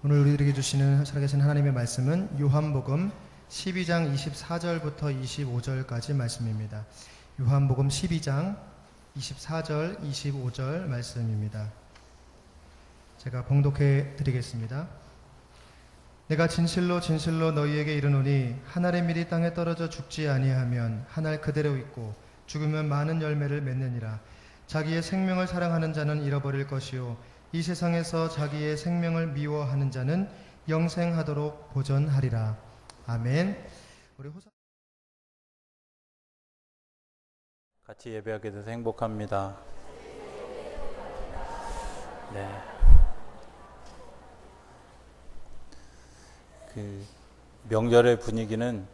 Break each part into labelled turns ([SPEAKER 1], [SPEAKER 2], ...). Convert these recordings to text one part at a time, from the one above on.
[SPEAKER 1] 오늘 우리들에게 주시는 살아계신 하나님의 말씀은 요한복음 12장 24절부터 25절까지 말씀입니다. 요한복음 12장 24절, 25절 말씀입니다. 제가 봉독해 드리겠습니다. 내가 진실로 진실로 너희에게 이르노니 한 알의 밀이 땅에 떨어져 죽지 아니하면 한 알 그대로 있고 죽으면 많은 열매를 맺느니라. 자기의 생명을 사랑하는 자는 잃어버릴 것이요 이 세상에서 자기의 생명을 미워하는 자는 영생하도록 보전하리라. 아멘. 우리
[SPEAKER 2] 같이 예배하게 돼서 행복합니다. 네. 명절의 분위기는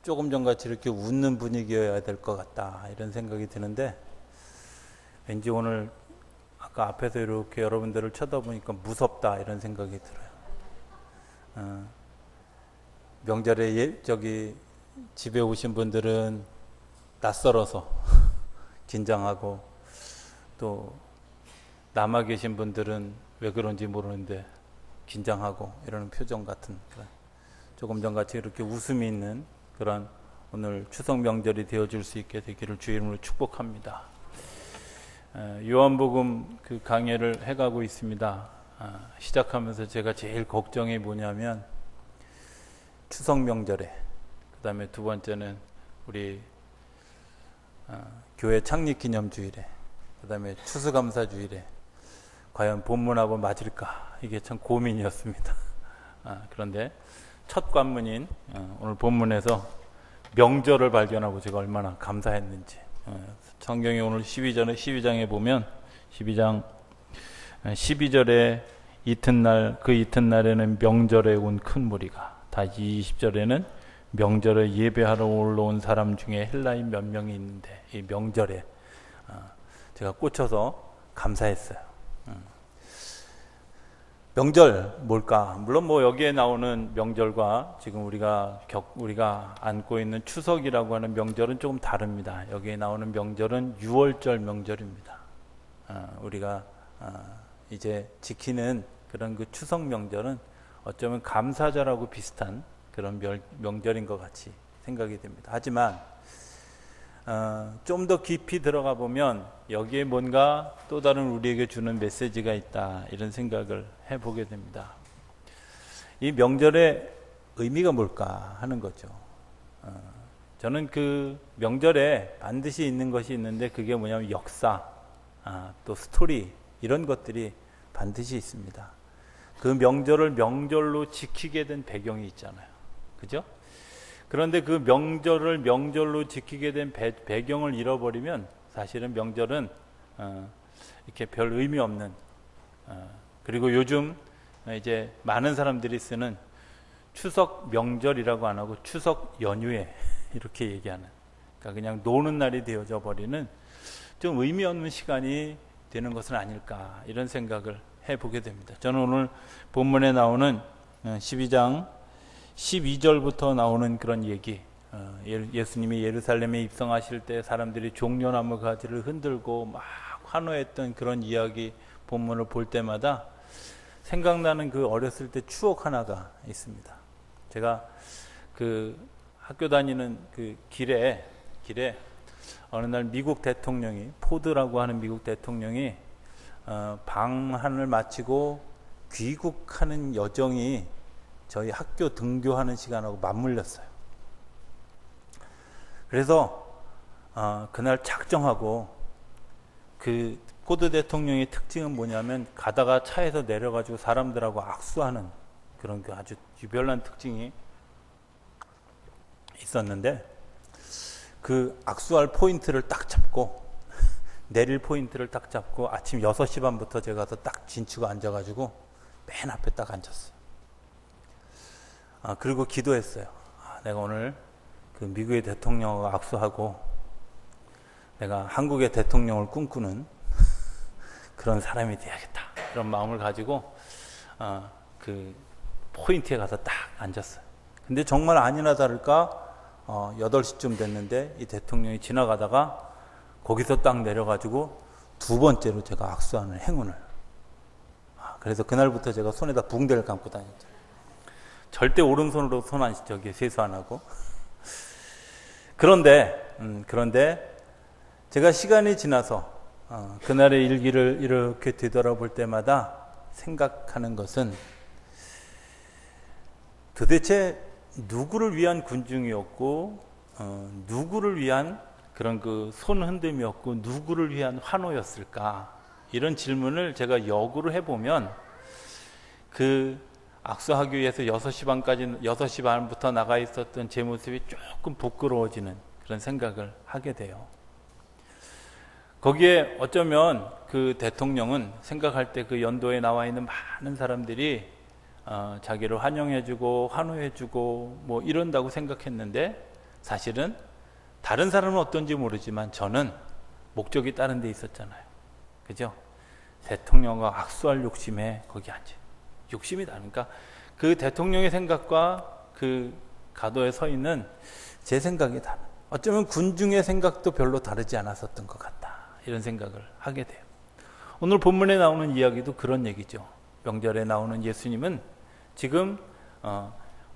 [SPEAKER 2] 조금 전같이 이렇게 웃는 분위기여야 될 것 같다, 이런 생각이 드는데, 왠지 오늘 아까 앞에서 이렇게 여러분들을 쳐다보니까 무섭다, 이런 생각이 들어요. 명절에 집에 오신 분들은 낯설어서 긴장하고, 또 남아 계신 분들은 왜 그런지 모르는데 긴장하고 이러는 표정 같은 그런, 조금 전같이 이렇게 웃음이 있는 그런 오늘 추석 명절이 되어줄 수 있게 되기를 주의 이름으로 축복합니다. 요한복음 강해를 해가고 있습니다. 시작하면서 제가 제일 걱정이 뭐냐면 추석 명절에, 그 다음에 두 번째는 우리 교회 창립기념주일에, 그 다음에 추수감사주일에 과연 본문하고 맞을까, 이게 참 고민이었습니다. 그런데 첫 관문인 오늘 본문에서 명절을 발견하고 제가 얼마나 감사했는지, 성경이 오늘 12장에 보면 12장 12절에 그 이튿날에는 명절에 온 큰 무리가, 다시 20절에는 명절에 예배하러 올라온 사람 중에 헬라인 몇 명이 있는데, 이 명절에 제가 꽂혀서 감사했어요. 명절 뭘까? 물론 여기에 나오는 명절과 지금 우리가 안고 있는 추석이라고 하는 명절은 조금 다릅니다. 여기에 나오는 명절은 유월절 명절입니다. 우리가 이제 지키는 그런 그 추석 명절은 어쩌면 감사절하고 비슷한 그런 명절인 것 같이 생각이 됩니다. 하지만 좀 더 깊이 들어가 보면 여기에 뭔가 또 다른 우리에게 주는 메시지가 있다, 이런 생각을 해보게 됩니다. 이 명절의 의미가 뭘까 하는 거죠. 저는 그 명절에 반드시 있는 것이 있는데, 그게 뭐냐면 역사, 또 스토리, 이런 것들이 반드시 있습니다. 그 명절을 명절로 지키게 된 배경이 있잖아요. 그죠? 그런데 그 명절을 명절로 지키게 된 배경을 잃어버리면 사실은 명절은 이렇게 별 의미 없는, 그리고 요즘 이제 많은 사람들이 쓰는 추석 명절이라고 안 하고 추석 연휴에 이렇게 얘기하는, 그러니까 그냥 노는 날이 되어져 버리는 좀 의미 없는 시간이 되는 것은 아닐까, 이런 생각을 해보게 됩니다. 저는 오늘 본문에 나오는 12장 12절부터 나오는 그런 얘기, 예수님이 예루살렘에 입성하실 때 사람들이 종려나무 가지를 흔들고 막 환호했던 그런 이야기 본문을 볼 때마다 생각나는 그 어렸을 때 추억 하나가 있습니다. 제가 그 학교 다니는 그 길에 어느 날 미국 대통령이, 포드라고 하는 미국 대통령이 방한을 마치고 귀국하는 여정이 저희 학교 등교하는 시간하고 맞물렸어요. 그래서 그날 작정하고, 그 포드 대통령의 특징은 뭐냐면 가다가 차에서 내려가지고 사람들하고 악수하는 그런 그 아주 유별난 특징이 있었는데, 그 악수할 포인트를 딱 잡고 내릴 포인트를 딱 잡고 아침 6시 반부터 제가 가서 딱 진치고 앉아가지고 맨 앞에 딱 앉았어요. 그리고 기도했어요. 내가 오늘 그 미국의 대통령하고 악수하고 내가 한국의 대통령을 꿈꾸는 그런 사람이 돼야겠다, 그런 마음을 가지고 그 포인트에 가서 딱 앉았어요. 근데 정말 아니나 다를까 8시쯤 됐는데 이 대통령이 지나가다가 거기서 딱 내려가지고 두 번째로 제가 악수하는 행운을 그래서 그날부터 제가 손에다 붕대를 감고 다녔죠. 절대 오른손으로 세수 안 하고. 그런데 제가 시간이 지나서 그날의 일기를 이렇게 되돌아볼 때마다 생각하는 것은 도대체 누구를 위한 군중이었고 누구를 위한 그런 그 손흔듦이었고 누구를 위한 환호였을까? 이런 질문을 제가 역으로 해보면 그 악수하교에서 6시 반부터 나가 있었던 제 모습이 조금 부끄러워지는 그런 생각을 하게 돼요. 거기에 어쩌면 그 대통령은 생각할 때 그 연도에 나와 있는 많은 사람들이 자기를 환영해주고 환호해주고 뭐 이런다고 생각했는데 사실은 다른 사람은 어떤지 모르지만 저는 목적이 다른 데 있었잖아요. 그죠? 대통령과 악수할 욕심에 거기 앉아. 욕심이 다르니까 그 대통령의 생각과 그 가도에 서 있는 제 생각이 다른. 어쩌면 군중의 생각도 별로 다르지 않았었던 것 같다. 이런 생각을 하게 돼요. 오늘 본문에 나오는 이야기도 그런 얘기죠. 명절에 나오는 예수님은 지금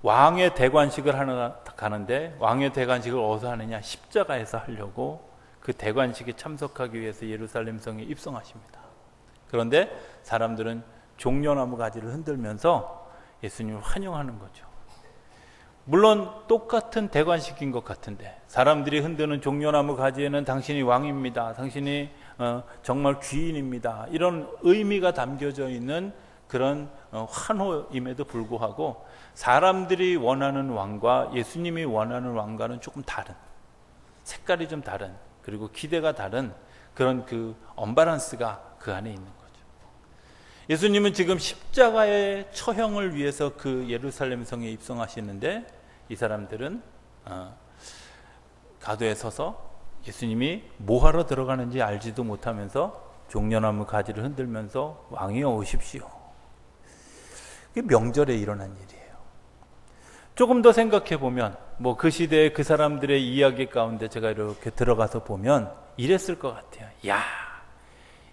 [SPEAKER 2] 왕의 대관식을 하러 가는데 왕의 대관식을 어디서 하느냐? 십자가에서 하려고 그 대관식에 참석하기 위해서 예루살렘 성에 입성하십니다. 그런데 사람들은 종려나무 가지를 흔들면서 예수님을 환영하는 거죠. 물론 똑같은 대관식인 것 같은데 사람들이 흔드는 종려나무 가지에는 당신이 왕입니다. 당신이 정말 귀인입니다. 이런 의미가 담겨져 있는 그런 환호임에도 불구하고 사람들이 원하는 왕과 예수님이 원하는 왕과는 조금 다른, 색깔이 좀 다른, 그리고 기대가 다른 그런 그 언밸런스가 그 안에 있는 거죠. 예수님은 지금 십자가의 처형을 위해서 그 예루살렘 성에 입성하시는데 이 사람들은 가도에 서서 예수님이 뭐하러 들어가는지 알지도 못하면서 종려나무 가지를 흔들면서 왕이여 오십시오. 이게 명절에 일어난 일이에요. 조금 더 생각해 보면 뭐 그 시대의 그 사람들의 이야기 가운데 제가 이렇게 들어가서 보면 이랬을 것 같아요. 야,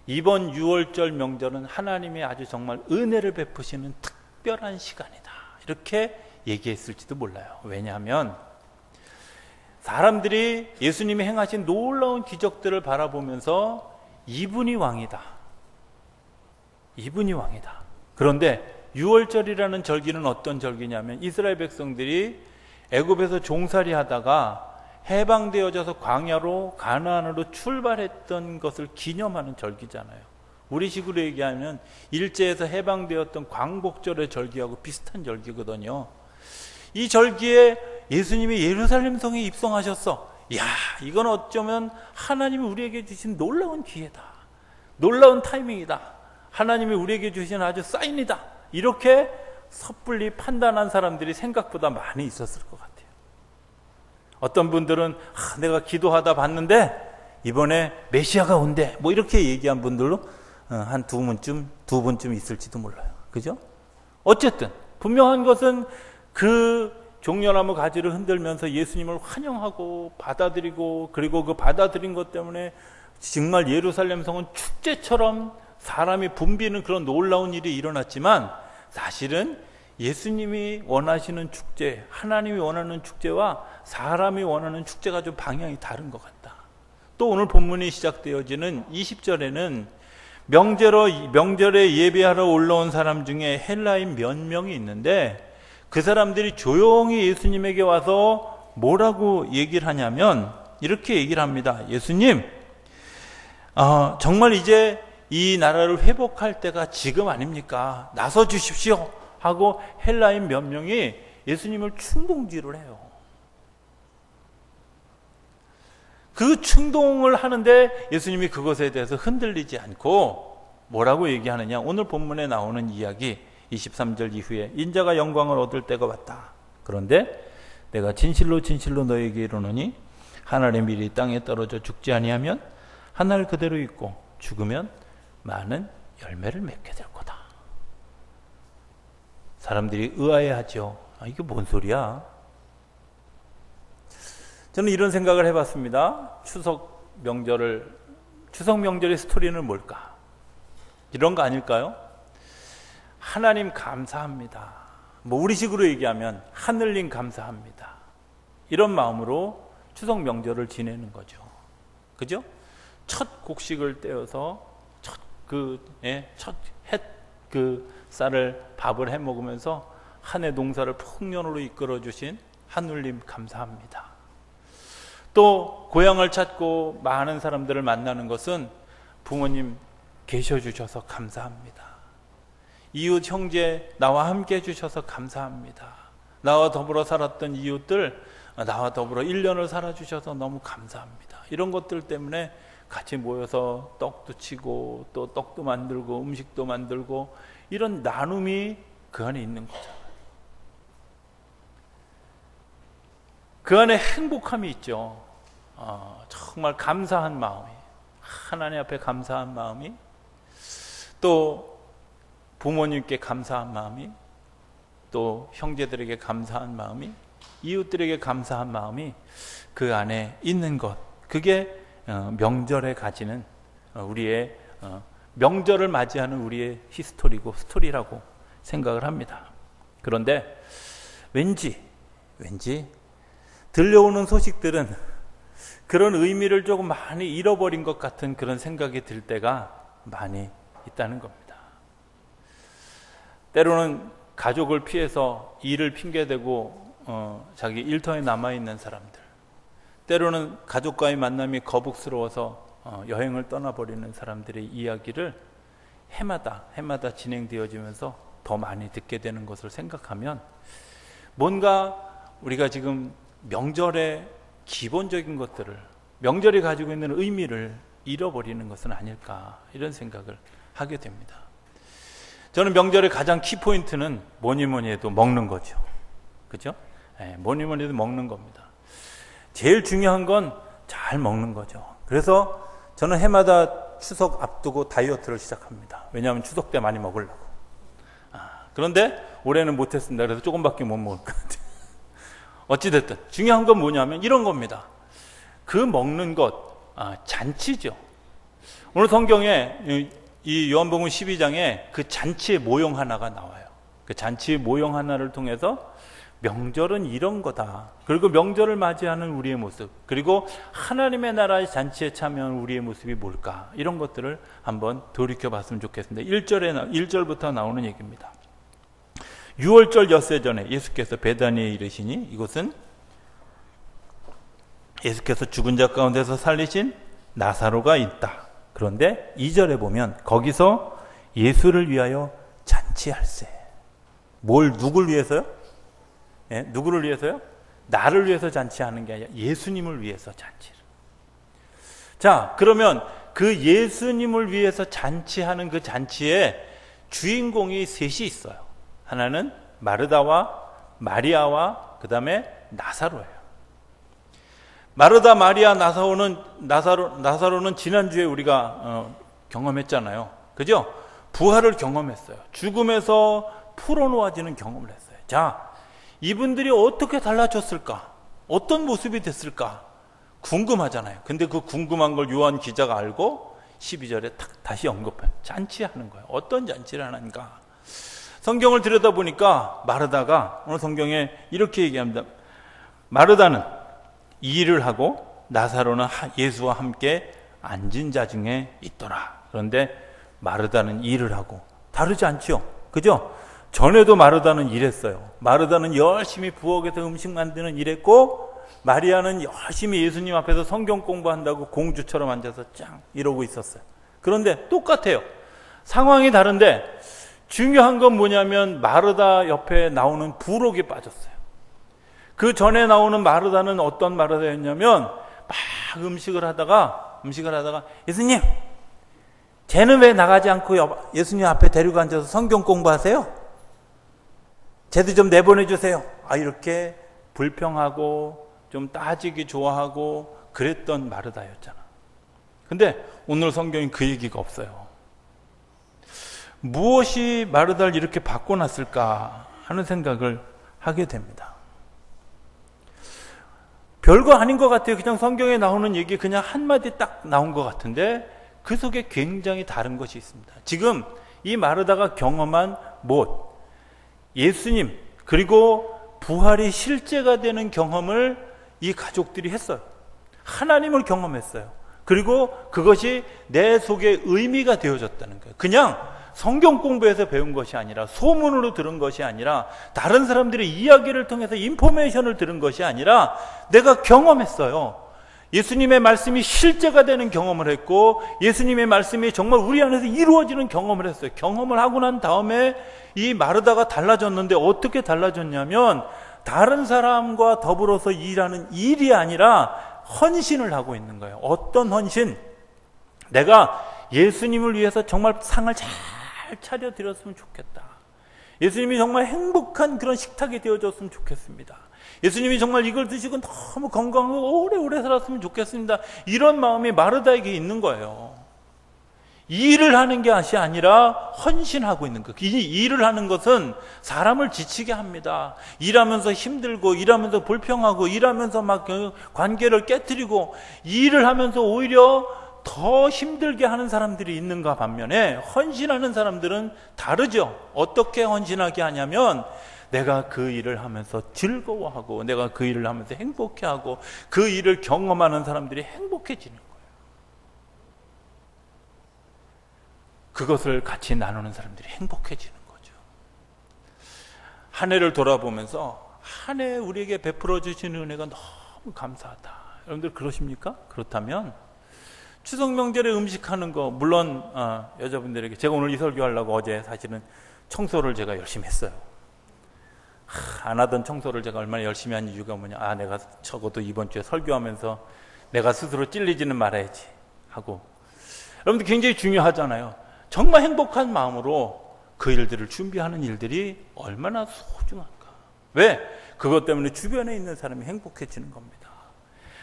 [SPEAKER 2] 이번 6월절 명절은 하나님의 아주 정말 은혜를 베푸시는 특별한 시간이다. 이렇게 얘기했을지도 몰라요. 왜냐하면 사람들이 예수님이 행하신 놀라운 기적들을 바라보면서 이분이 왕이다. 이분이 왕이다. 그런데 6월절이라는 절기는 어떤 절기냐면 이스라엘 백성들이 애굽에서 종살이 하다가 해방되어져서 광야로 가나안으로 출발했던 것을 기념하는 절기잖아요. 우리식으로 얘기하면 일제에서 해방되었던 광복절의 절기하고 비슷한 절기거든요. 이 절기에 예수님이 예루살렘 성에 입성하셨어. 이야, 이건 어쩌면 하나님이 우리에게 주신 놀라운 기회다. 놀라운 타이밍이다. 하나님이 우리에게 주신 아주 사인이다. 이렇게 섣불리 판단한 사람들이 생각보다 많이 있었을 것 같아요. 어떤 분들은 내가 기도하다 봤는데 이번에 메시아가 온대. 뭐 이렇게 얘기한 분들도 한 두 분쯤 있을지도 몰라요. 그죠? 어쨌든 분명한 것은 그 종려나무 가지를 흔들면서 예수님을 환영하고 받아들이고 그리고 그 받아들인 것 때문에 정말 예루살렘 성은 축제처럼 사람이 붐비는 그런 놀라운 일이 일어났지만 사실은 예수님이 원하시는 축제, 하나님이 원하는 축제와 사람이 원하는 축제가 좀 방향이 다른 것 같다. 또 오늘 본문이 시작되어지는 20절에는 명절에 예배하러 올라온 사람 중에 헬라인 몇 명이 있는데 그 사람들이 조용히 예수님에게 와서 뭐라고 얘기를 하냐면 이렇게 얘기를 합니다. 예수님, 정말 이제 이 나라를 회복할 때가 지금 아닙니까? 나서 주십시오 하고 헬라인 몇 명이 예수님을 충동질을 해요. 그 충동을 하는데 예수님이 그것에 대해서 흔들리지 않고 뭐라고 얘기하느냐? 오늘 본문에 나오는 이야기 23절 이후에 인자가 영광을 얻을 때가 왔다. 그런데 내가 진실로 진실로 너에게 이르노니 하늘의 밀이 땅에 떨어져 죽지 아니하면 하늘 그대로 있고 죽으면 많은 열매를 맺게 될 거다. 사람들이 의아해하죠. 이게 뭔 소리야? 저는 이런 생각을 해봤습니다. 추석 명절의 스토리는 뭘까? 이런 거 아닐까요? 하나님 감사합니다. 뭐 우리식으로 얘기하면 하늘님 감사합니다. 이런 마음으로 추석 명절을 지내는 거죠. 그죠? 첫 곡식을 떼어서 첫 쌀을 밥을 해 먹으면서 한 해 농사를 풍년으로 이끌어 주신 하늘님 감사합니다. 또 고향을 찾고 많은 사람들을 만나는 것은 부모님 계셔 주셔서 감사합니다. 이웃 형제 나와 함께 해주셔서 감사합니다. 나와 더불어 살았던 이웃들 나와 더불어 1년을 살아주셔서 너무 감사합니다. 이런 것들 때문에 같이 모여서 떡도 치고 또 떡도 만들고 음식도 만들고 이런 나눔이 그 안에 있는 거잖아요. 그 안에 행복함이 있죠. 정말 감사한 마음이, 하나님 앞에 감사한 마음이, 또 부모님께 감사한 마음이, 또 형제들에게 감사한 마음이, 이웃들에게 감사한 마음이 그 안에 있는 것, 그게 명절에 가지는 우리의 명절을 맞이하는 우리의 히스토리고 스토리라고 생각을 합니다. 그런데 왠지 들려오는 소식들은 그런 의미를 조금 많이 잃어버린 것 같은 그런 생각이 들 때가 많이 있다는 겁니다. 때로는 가족을 피해서 일을 핑계대고 자기 일터에 남아있는 사람들, 때로는 가족과의 만남이 거북스러워서 여행을 떠나버리는 사람들의 이야기를 해마다 진행되어지면서 더 많이 듣게 되는 것을 생각하면 뭔가 우리가 지금 명절의 기본적인 것들을, 명절이 가지고 있는 의미를 잃어버리는 것은 아닐까, 이런 생각을 하게 됩니다. 저는 명절의 가장 키포인트는 뭐니 해도 먹는 거죠. 그죠? 뭐니 해도 먹는 겁니다. 제일 중요한 건 잘 먹는 거죠. 그래서 저는 해마다 추석 앞두고 다이어트를 시작합니다. 왜냐하면 추석 때 많이 먹으려고. 그런데 올해는 못했습니다. 그래서 조금밖에 못 먹을 것 같아요. 어찌됐든 중요한 건 뭐냐면 이런 겁니다. 그 먹는 것, 잔치죠. 오늘 성경에 이 요한복음 12장에 그 잔치의 모형 하나가 나와요. 그 잔치의 모형 하나를 통해서 명절은 이런 거다, 그리고 명절을 맞이하는 우리의 모습, 그리고 하나님의 나라의 잔치에 참여하는 우리의 모습이 뭘까, 이런 것들을 한번 돌이켜봤으면 좋겠습니다. 1절부터 나오는 얘기입니다. 6월절 엿새 전에 예수께서 베다니에 이르시니, 이곳은 예수께서 죽은 자 가운데서 살리신 나사로가 있다. 그런데 2절에 보면 거기서 예수를 위하여 잔치할세. 누굴 위해서요? 누구를 위해서요? 나를 위해서 잔치하는 게 아니라 예수님을 위해서 잔치를. 자, 그러면 그 예수님을 위해서 잔치하는 그 잔치에 주인공이 셋이 있어요. 하나는 마르다와 마리아와 그 다음에 나사로예요. 마르다, 마리아, 나사로는 지난주에 우리가 경험했잖아요. 그죠? 부활을 경험했어요. 죽음에서 풀어놓아지는 경험을 했어요. 자, 이분들이 어떻게 달라졌을까? 어떤 모습이 됐을까? 궁금하잖아요. 근데 그 궁금한 걸 요한 기자가 알고 12절에 다시 언급해요. 잔치하는 거예요. 어떤 잔치를 하는가? 성경을 들여다보니까 마르다가 오늘 성경에 이렇게 얘기합니다. 마르다는 일을 하고 나사로는 예수와 함께 앉은 자 중에 있더라. 그런데 마르다는 일을 하고, 다르지 않죠? 그죠? 전에도 마르다는 일했어요. 마르다는 열심히 부엌에서 음식 만드는 일했고, 마리아는 열심히 예수님 앞에서 성경 공부한다고 공주처럼 앉아서 짱 이러고 있었어요. 그런데 똑같아요. 상황이 다른데 중요한 건 뭐냐면 마르다 옆에 나오는 부록이 빠졌어요. 그 전에 나오는 마르다는 어떤 마르다였냐면 막 음식을 하다가 예수님, 쟤는 왜 나가지 않고 예수님 앞에 데리고 앉아서 성경 공부하세요? 쟤도 좀 내보내주세요. 이렇게 불평하고 좀 따지기 좋아하고 그랬던 마르다였잖아. 근데 오늘 성경엔 그 얘기가 없어요. 무엇이 마르다를 이렇게 바꿔놨을까 하는 생각을 하게 됩니다. 별거 아닌 것 같아요. 그냥 성경에 나오는 얘기 그냥 한마디 딱 나온 것 같은데 그 속에 굉장히 다른 것이 있습니다. 지금 이 마르다가 경험한 못. 예수님 그리고 부활이 실제가 되는 경험을 이 가족들이 했어요. 하나님을 경험했어요. 그리고 그것이 내 속에 의미가 되어졌다는 거예요. 그냥 성경 공부해서 배운 것이 아니라, 소문으로 들은 것이 아니라, 다른 사람들의 이야기를 통해서 인포메이션을 들은 것이 아니라 내가 경험했어요. 예수님의 말씀이 실제가 되는 경험을 했고, 예수님의 말씀이 정말 우리 안에서 이루어지는 경험을 했어요. 경험을 하고 난 다음에 이 마르다가 달라졌는데, 어떻게 달라졌냐면 다른 사람과 더불어서 일하는 일이 아니라 헌신을 하고 있는 거예요. 어떤 헌신? 내가 예수님을 위해서 정말 상을 잘 차려드렸으면 좋겠다. 예수님이 정말 행복한 그런 식탁이 되어줬으면 좋겠습니다. 예수님이 정말 이걸 드시고 너무 건강하고 오래오래 살았으면 좋겠습니다. 이런 마음이 마르다에게 있는 거예요. 일을 하는 것이 아니라 헌신하고 있는 것. 이 일을 하는 것은 사람을 지치게 합니다. 일하면서 힘들고, 일하면서 불평하고, 일하면서 막 관계를 깨트리고, 일을 하면서 오히려 더 힘들게 하는 사람들이 있는가 반면에, 헌신하는 사람들은 다르죠. 어떻게 헌신하게 하냐면, 내가 그 일을 하면서 즐거워하고, 내가 그 일을 하면서 행복해하고, 그 일을 경험하는 사람들이 행복해지는 거예요. 그것을 같이 나누는 사람들이 행복해지는 거죠. 한 해를 돌아보면서 한 해 우리에게 베풀어 주시는 은혜가 너무 감사하다. 여러분들 그러십니까? 그렇다면 추석 명절에 음식하는 거, 물론 여자분들에게, 제가 오늘 이 설교하려고 어제 사실은 청소를 제가 열심히 했어요. 안 하던 청소를 제가 얼마나 열심히 한 이유가 뭐냐, 내가 적어도 이번 주에 설교하면서 내가 스스로 찔리지는 말아야지 하고. 여러분들 굉장히 중요하잖아요. 정말 행복한 마음으로 그 일들을 준비하는 일들이 얼마나 소중한가. 왜? 그것 때문에 주변에 있는 사람이 행복해지는 겁니다.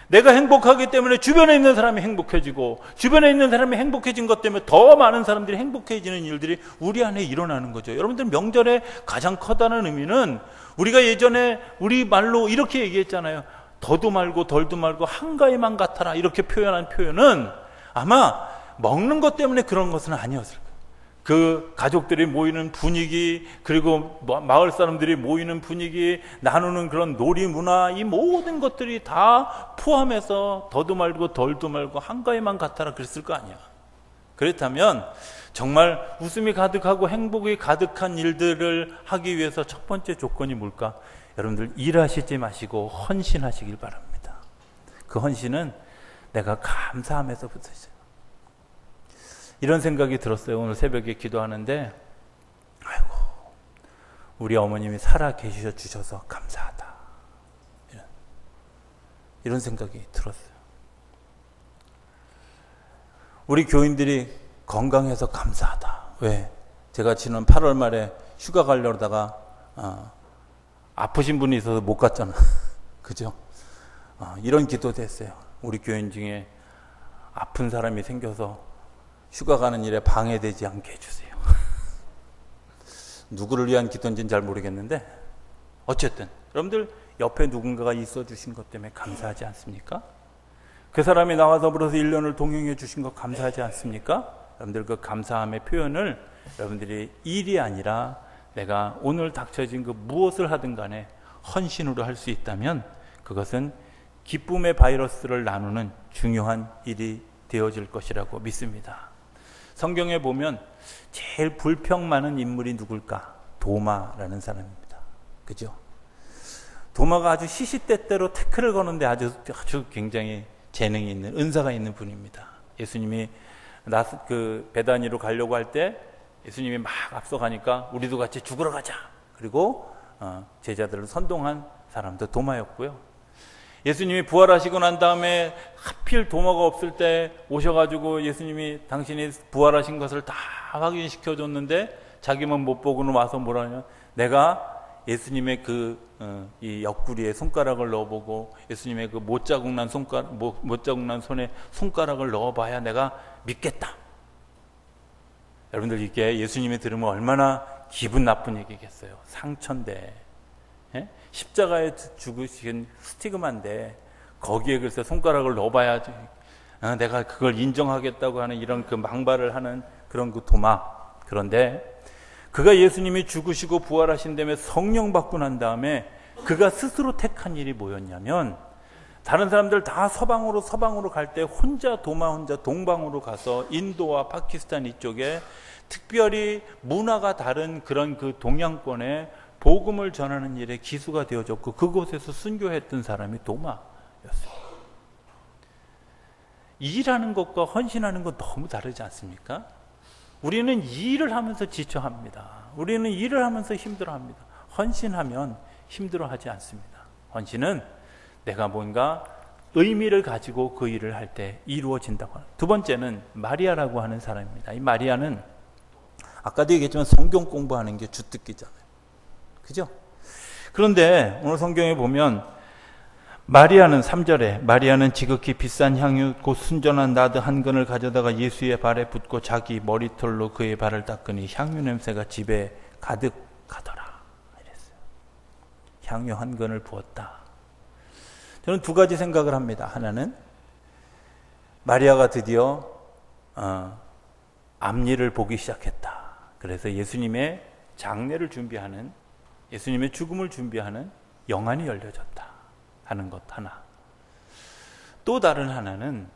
[SPEAKER 2] 내가 행복하기 때문에 주변에 있는 사람이 행복해지고, 주변에 있는 사람이 행복해진 것 때문에 더 많은 사람들이 행복해지는 일들이 우리 안에 일어나는 거죠. 여러분들 명절의 가장 커다란 의미는, 우리가 예전에 우리 말로 이렇게 얘기했잖아요. 더도 말고 덜도 말고 한가위만 같아라, 이렇게 표현한 표현은 아마 먹는 것 때문에 그런 것은 아니었을 거예요. 그 가족들이 모이는 분위기, 그리고 마을 사람들이 모이는 분위기, 나누는 그런 놀이 문화, 이 모든 것들이 다 포함해서 더도 말고 덜도 말고 한가위만 같아라 그랬을 거 아니야. 그렇다면 정말 웃음이 가득하고 행복이 가득한 일들을 하기 위해서 첫 번째 조건이 뭘까? 여러분들 일하시지 마시고 헌신하시길 바랍니다. 그 헌신은 내가 감사하면서부터 있어요. 이런 생각이 들었어요. 오늘 새벽에 기도하는데, 아이고, 우리 어머님이 살아 계셔 주셔서 감사하다. 이런 생각이 들었어요. 우리 교인들이 건강해서 감사하다. 왜? 제가 지난 8월 말에 휴가 가려다가 아프신 분이 있어서 못 갔잖아. 그죠? 이런 기도도 했어요. 우리 교인 중에 아픈 사람이 생겨서 휴가 가는 일에 방해되지 않게 해주세요. 누구를 위한 기도인지는 잘 모르겠는데, 어쨌든 여러분들 옆에 누군가가 있어 주신 것 때문에 감사하지 않습니까? 그 사람이 나와 더불어서 1년을 동행해 주신 것 감사하지 않습니까? 여러분들 그 감사함의 표현을 여러분들이 일이 아니라 내가 오늘 닥쳐진 그 무엇을 하든 간에 헌신으로 할 수 있다면, 그것은 기쁨의 바이러스를 나누는 중요한 일이 되어질 것이라고 믿습니다. 성경에 보면 제일 불평 많은 인물이 누굴까? 도마라는 사람입니다. 그죠? 도마가 아주 시시때때로 태클을 거는데 아주 굉장히 재능이 있는, 은사가 있는 분입니다. 예수님이 베다니로 가려고 할 때 예수님이 막 앞서가니까 우리도 같이 죽으러 가자. 그리고 제자들을 선동한 사람도 도마였고요. 예수님이 부활하시고 난 다음에 하필 도마가 없을 때 오셔가지고 예수님이 당신이 부활하신 것을 다 확인시켜 줬는데 자기만 못 보고는 와서 뭐라 하냐, 내가 예수님의 이 옆구리에 손가락을 넣어보고 예수님의 그 못자국 난 손에 손가락을 넣어봐야 내가 믿겠다. 여러분들 이게 예수님이 들으면 얼마나 기분 나쁜 얘기겠어요. 상처인데, 십자가에 죽으신 스티그마인데 거기에 글쎄 손가락을 넣어봐야지 내가 그걸 인정하겠다고 하는 이런 그 망발을 하는 그런 그 도마. 그런데 그가 예수님이 죽으시고 부활하신 다음에 성령 받고 난 다음에 그가 스스로 택한 일이 뭐였냐면, 다른 사람들 다 서방으로 갈 때 혼자 동방으로 가서 인도와 파키스탄 이쪽에 특별히 문화가 다른 그런 그 동양권에 복음을 전하는 일에 기수가 되어졌고, 그곳에서 순교했던 사람이 도마였어요. 일하는 것과 헌신하는 건 너무 다르지 않습니까? 우리는 일을 하면서 지쳐합니다. 우리는 일을 하면서 힘들어합니다. 헌신하면 힘들어하지 않습니다. 헌신은 내가 뭔가 의미를 가지고 그 일을 할 때 이루어진다고 합니다. 두 번째는 마리아라고 하는 사람입니다. 이 마리아는 아까도 얘기했지만 성경 공부하는 게 주특기잖아요. 그죠? 그런데 오늘 성경에 보면 마리아는 3절에 마리아는 지극히 비싼 향유 곧 순전한 나드 한 근을 가져다가 예수의 발에 붓고 자기 머리털로 그의 발을 닦으니 향유 냄새가 집에 가득하더라 이랬어요. 향유 한 근을 부었다. 저는 두 가지 생각을 합니다. 하나는 마리아가 드디어 앞일을 보기 시작했다. 그래서 예수님의 장례를 준비하는, 예수님의 죽음을 준비하는 영안이 열려졌다 하는 것 하나. 또 다른 하나는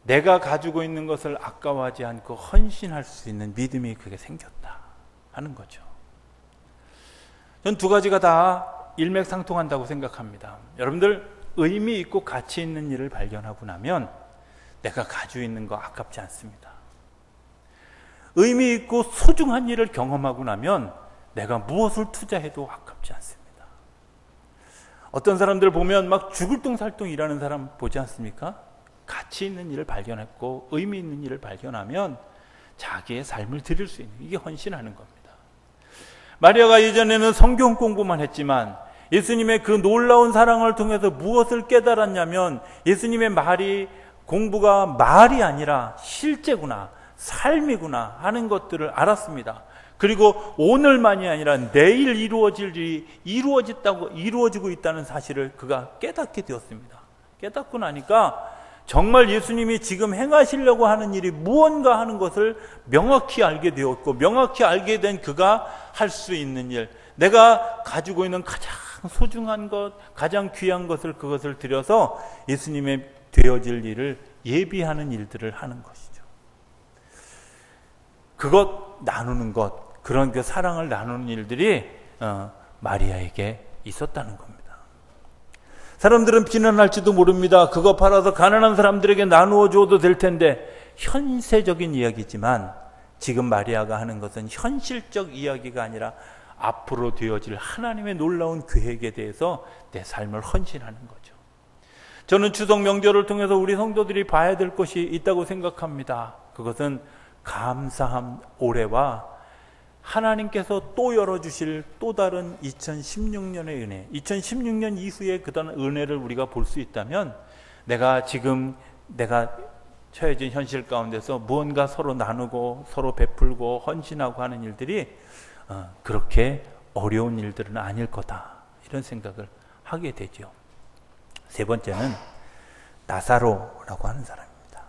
[SPEAKER 2] 내가 가지고 있는 것을 아까워하지 않고 헌신할 수 있는 믿음이 그게 생겼다 하는 거죠. 전 두 가지가 다 일맥상통한다고 생각합니다. 여러분들 의미 있고 가치 있는 일을 발견하고 나면 내가 가지고 있는 거 아깝지 않습니다. 의미 있고 소중한 일을 경험하고 나면 내가 무엇을 투자해도 아깝지 않습니다. 어떤 사람들 보면 막 죽을 똥살똥 일하는 사람 보지 않습니까? 가치 있는 일을 발견했고 의미 있는 일을 발견하면 자기의 삶을 드릴 수 있는, 이게 헌신하는 겁니다. 마리아가 예전에는 성경 공부만 했지만 예수님의 그 놀라운 사랑을 통해서 무엇을 깨달았냐면, 예수님의 공부가 말이 아니라 실제구나, 삶이구나 하는 것들을 알았습니다. 그리고 오늘만이 아니라 내일 이루어질 일이 이루어지고 있다는 사실을 그가 깨닫게 되었습니다. 깨닫고 나니까 정말 예수님이 지금 행하시려고 하는 일이 무언가 하는 것을 명확히 알게 되었고, 명확히 알게 된 그가 할 수 있는 일, 내가 가지고 있는 가장 소중한 것, 가장 귀한 것을, 그것을 들여서 예수님의 되어질 일을 예비하는 일들을 하는 것이죠. 그것 나누는 것, 그런 그 사랑을 나누는 일들이 마리아에게 있었다는 겁니다. 사람들은 비난할지도 모릅니다. 그거 팔아서 가난한 사람들에게 나누어 주어도 될 텐데, 현세적인 이야기지만 지금 마리아가 하는 것은 현실적 이야기가 아니라 앞으로 되어질 하나님의 놀라운 계획에 대해서 내 삶을 헌신하는 거죠. 저는 추석 명절을 통해서 우리 성도들이 봐야 될 것이 있다고 생각합니다. 그것은 감사함 올해와 하나님께서 또 열어주실 또 다른 2016년의 은혜, 2016년 이후에 그다음 은혜를 우리가 볼 수 있다면, 내가 처해진 현실 가운데서 무언가 서로 나누고 서로 베풀고 헌신하고 하는 일들이 그렇게 어려운 일들은 아닐 거다, 이런 생각을 하게 되죠. 세 번째는 나사로라고 하는 사람입니다.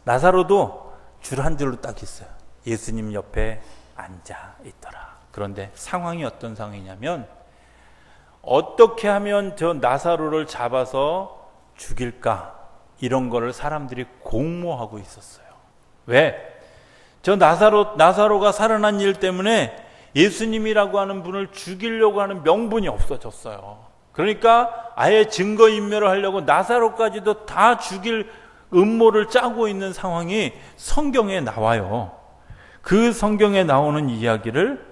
[SPEAKER 2] 나사로도 줄 한 줄로 딱 있어요. 예수님 옆에 앉아 있더라. 그런데 상황이 어떤 상황이냐면, 어떻게 하면 저 나사로를 잡아서 죽일까, 이런 거를 사람들이 공모하고 있었어요. 왜? 저 나사로가 살아난 일 때문에 예수님이라고 하는 분을 죽이려고 하는 명분이 없어졌어요. 그러니까 아예 증거인멸을 하려고 나사로까지도 다 죽일 음모를 짜고 있는 상황이 성경에 나와요. 그 성경에 나오는 이야기를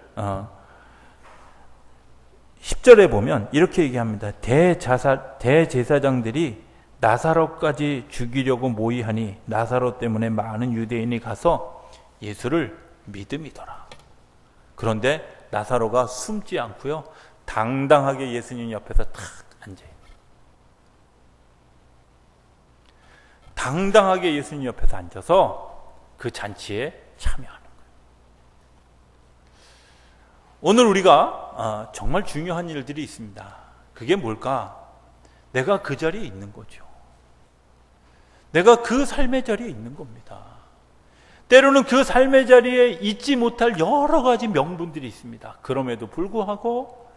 [SPEAKER 2] 10절에 보면 이렇게 얘기합니다. 대제사장들이 나사로까지 죽이려고 모의하니 나사로 때문에 많은 유대인이 가서 예수를 믿음이더라. 그런데 나사로가 숨지 않고요, 당당하게 예수님 옆에서 탁 앉아요. 당당하게 예수님 옆에서 앉아서 그 잔치에 참여하는 거예요. 오늘 우리가 정말 중요한 일들이 있습니다. 그게 뭘까? 내가 그 자리에 있는 거죠. 내가 그 삶의 자리에 있는 겁니다. 때로는 그 삶의 자리에 잊지 못할 여러 가지 명분들이 있습니다. 그럼에도 불구하고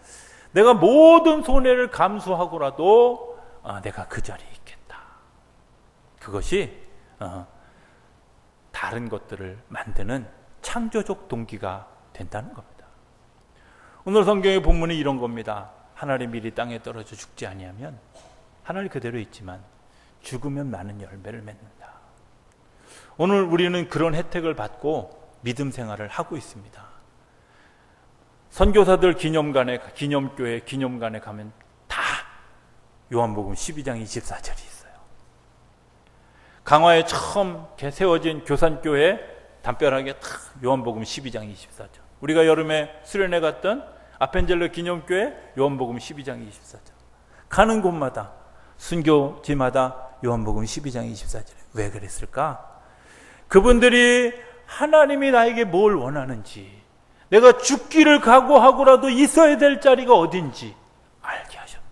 [SPEAKER 2] 내가 모든 손해를 감수하고라도 내가 그 자리에 있겠다. 그것이 다른 것들을 만드는 창조적 동기가 된다는 겁니다. 오늘 성경의 본문이 이런 겁니다. 하나님 미리 땅에 떨어져 죽지 아니하면 하늘 그대로 있지만 죽으면 많은 열매를 맺는다. 오늘 우리는 그런 혜택을 받고 믿음 생활을 하고 있습니다. 선교사들 기념교회 기념관에 가면 다 요한복음 12장 24절이 있어요. 강화에 처음 세워진 교산교회 담벼락에 다 요한복음 12장 24절. 우리가 여름에 수련회 갔던 아펜젤러 기념교회 요한복음 12장 24절. 가는 곳마다 순교지마다 요한복음 12장 24절에 왜 그랬을까? 그분들이 하나님이 나에게 뭘 원하는지, 내가 죽기를 각오하고라도 있어야 될 자리가 어딘지 알게 하셨다.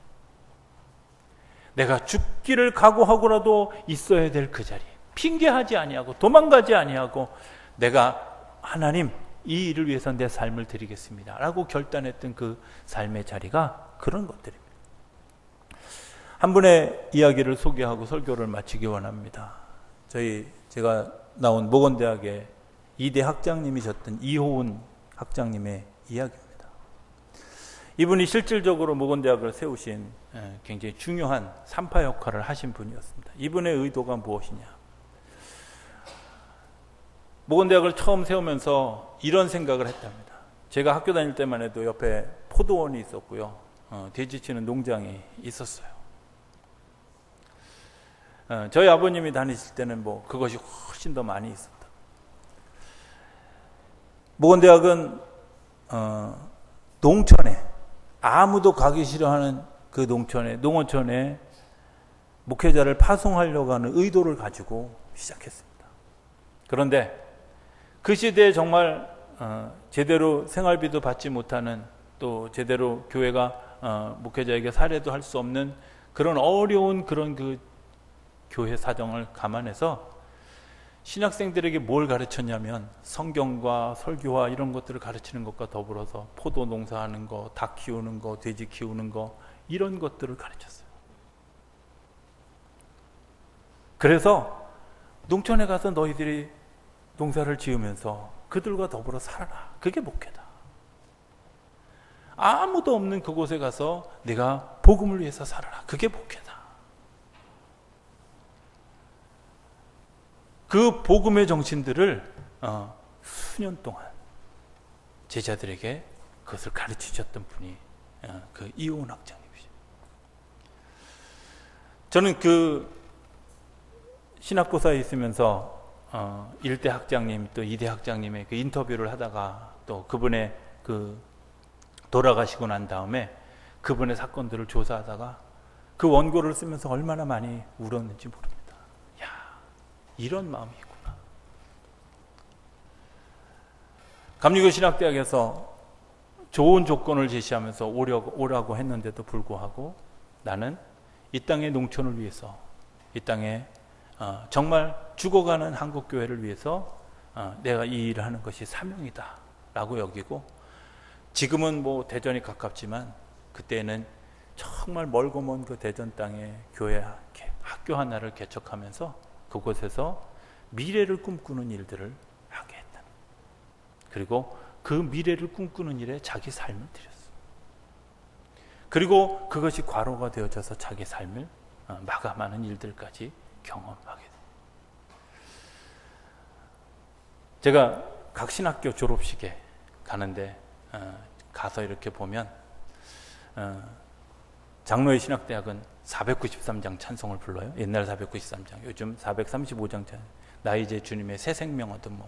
[SPEAKER 2] 내가 죽기를 각오하고라도 있어야 될 그 자리, 핑계하지 아니하고 도망가지 아니하고 내가 하나님 이 일을 위해서 내 삶을 드리겠습니다 라고 결단했던 그 삶의 자리가 그런 것들입니다. 한 분의 이야기를 소개하고 설교를 마치기 원합니다. 제가 나온 모건대학의 2대 학장님이셨던 이호은 학장님의 이야기입니다. 이분이 실질적으로 모건대학을 세우신 굉장히 중요한 산파 역할을 하신 분이었습니다. 이분의 의도가 무엇이냐? 모건대학을 처음 세우면서 이런 생각을 했답니다. 제가 학교 다닐 때만 해도 옆에 포도원이 있었고요. 돼지치는 농장이 있었어요. 저희 아버님이 다니실 때는 그것이 훨씬 더 많이 있었다. 모건대학은 농촌에, 아무도 가기 싫어하는 그 농어촌에 목회자를 파송하려고 하는 의도를 가지고 시작했습니다. 그런데 그 시대에 정말 제대로 생활비도 받지 못하는, 또 제대로 교회가 목회자에게 사례도 할 수 없는 그런 어려운 그 교회 사정을 감안해서 신학생들에게 뭘 가르쳤냐면 성경과 설교와 이런 것들을 가르치는 것과 더불어서 포도 농사하는 거, 닭 키우는 거, 돼지 키우는 거, 이런 것들을 가르쳤어요. 그래서 농촌에 가서 너희들이 농사를 지으면서 그들과 더불어 살아라. 그게 목회다. 아무도 없는 그곳에 가서 내가 복음을 위해서 살아라. 그게 목회다. 그 복음의 정신들을 수년 동안 제자들에게 그것을 가르치셨던 분이 그 이호은 학장님이시죠. 저는 그 신학고사에 있으면서 1대 학장님 또 2대 학장님의 그 인터뷰를 하다가 또 그분의 돌아가시고 난 다음에 그분의 사건들을 조사하다가 그 원고를 쓰면서 얼마나 많이 울었는지 모릅니다. 이런 마음이구나. 감리교 신학대학에서 좋은 조건을 제시하면서 오라고 했는데도 불구하고 나는 이 땅의 농촌을 위해서, 이 땅에 정말 죽어가는 한국교회를 위해서 내가 이 일을 하는 것이 사명이다 라고 여기고, 지금은 대전이 가깝지만 그때는 정말 멀고 먼 그 대전 땅에 교회 학교 하나를 개척하면서 그곳에서 미래를 꿈꾸는 일들을 하게 했다. 그리고 그 미래를 꿈꾸는 일에 자기 삶을 들였어. 그리고 그것이 과로가 되어져서 자기 삶을 마감하는 일들까지 경험하게 돼. 제가 각 신학교 졸업식에 가는데 가서 이렇게 보면 장로의 신학대학은 493장 찬송을 불러요. 옛날 493장, 요즘 435장 찬송. 나 이제 주님의 새 생명 얻은 몸,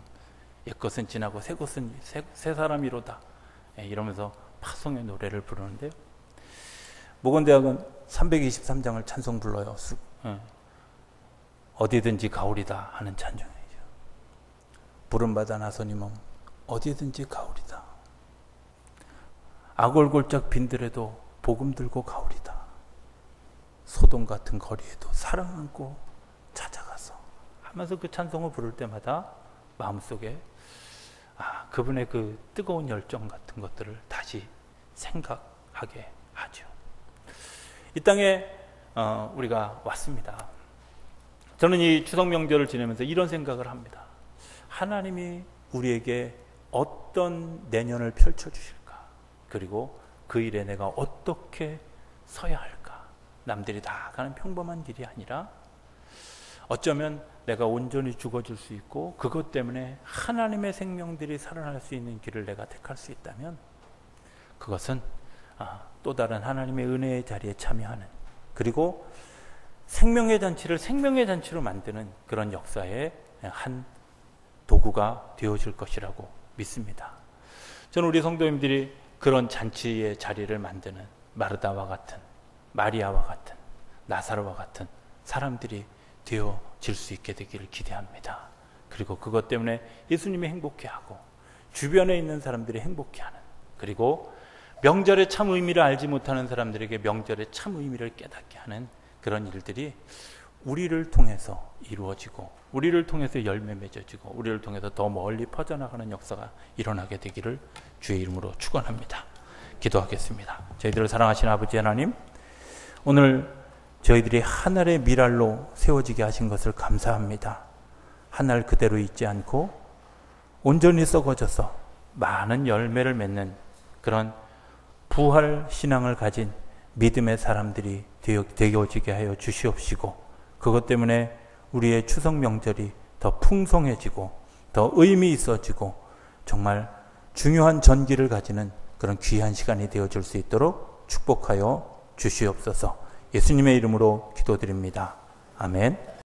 [SPEAKER 2] 옛것은 지나고 새것은 새 사람이로다, 이러면서 파송의 노래를 부르는데요. 모건대학은 323장을 찬송 불러요. 어디든지 가오리다 하는 찬송이죠. 부름받아 나서니 몸 어디든지 가오리다. 아골골짝 빈들에도 복음 들고 가오리다. 소돔 같은 거리에도 사랑 안고 찾아가서 하면서 그 찬송을 부를 때마다 마음속에 그분의 그 뜨거운 열정 같은 것들을 다시 생각하게 하죠. 이 땅에 우리가 왔습니다. 저는 이 추석 명절을 지내면서 이런 생각을 합니다. 하나님이 우리에게 어떤 내년을 펼쳐주실까? 그리고 그 일에 내가 어떻게 서야 할까? 남들이 다 가는 평범한 길이 아니라 어쩌면 내가 온전히 죽어질 수 있고 그것 때문에 하나님의 생명들이 살아날 수 있는 길을 내가 택할 수 있다면 그것은 또 다른 하나님의 은혜의 자리에 참여하는, 그리고 생명의 잔치를 생명의 잔치로 만드는 그런 역사의 한 도구가 되어질 것이라고 믿습니다. 저는 우리 성도님들이 그런 잔치의 자리를 만드는 마르다와 같은, 마리아와 같은, 나사로와 같은 사람들이 되어질 수 있게 되기를 기대합니다. 그리고 그것 때문에 예수님이 행복해하고 주변에 있는 사람들이 행복해하는, 그리고 명절의 참 의미를 알지 못하는 사람들에게 명절의 참 의미를 깨닫게 하는 그런 일들이 우리를 통해서 이루어지고 우리를 통해서 열매 맺어지고 우리를 통해서 더 멀리 퍼져나가는 역사가 일어나게 되기를 주의 이름으로 축원합니다. 기도하겠습니다. 저희들을 사랑하시는 아버지 하나님, 오늘 저희들이 하늘의 미랄로 세워지게 하신 것을 감사합니다. 하늘 그대로 있지 않고 온전히 썩어져서 많은 열매를 맺는 그런 부활 신앙을 가진 믿음의 사람들이 되어지게 하여 주시옵시고, 그것 때문에 우리의 추석 명절이 더 풍성해지고 더 의미 있어지고 정말 중요한 전기를 가지는 그런 귀한 시간이 되어질 수 있도록 축복하여 주시옵소서. 예수님의 이름으로 기도드립니다. 아멘.